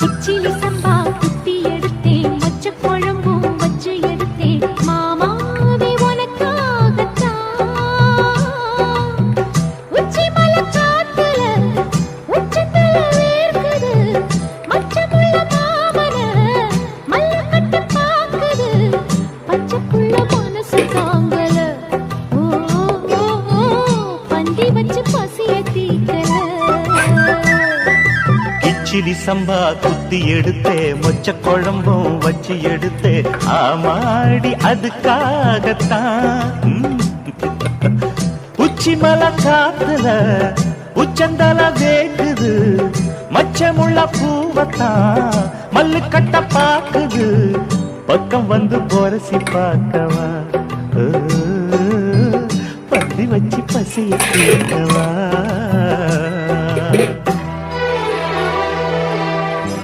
கிச்சிலி சம்பா குத்தி எடுத்தேன், மொச்ச குழம்பும் வச்சு எடுத்தேன், மாமாவே உனக்காகத்தான். உச்சி மலை காத்துல உச்சத்துல வேர்க்குது, மச்சமுள்ள மாமன மல்லக்கட்டு பாக்குது, பச்சைக்குள்ள மனசு தாங்கல. ஓ ஓ ஓ பந்தி வச்சு பசிய தீக்கல. கிச்சிலி சம்பா குத்தி எடுத்தே, மொச்ச குழம்பும் வச்சு எடுத்தே, ஆமாடி அதுக்காகத்தான். உச்சி மலை காத்துல உச்சந்தல வேக்குது, மச்சமுள்ள பூவத்தான் மல்லு கட்ட பாக்குது, பக்கம் வந்து பொரசி பார்க்கவா, பந்தி வச்சு பசிய தீர்க்கவா.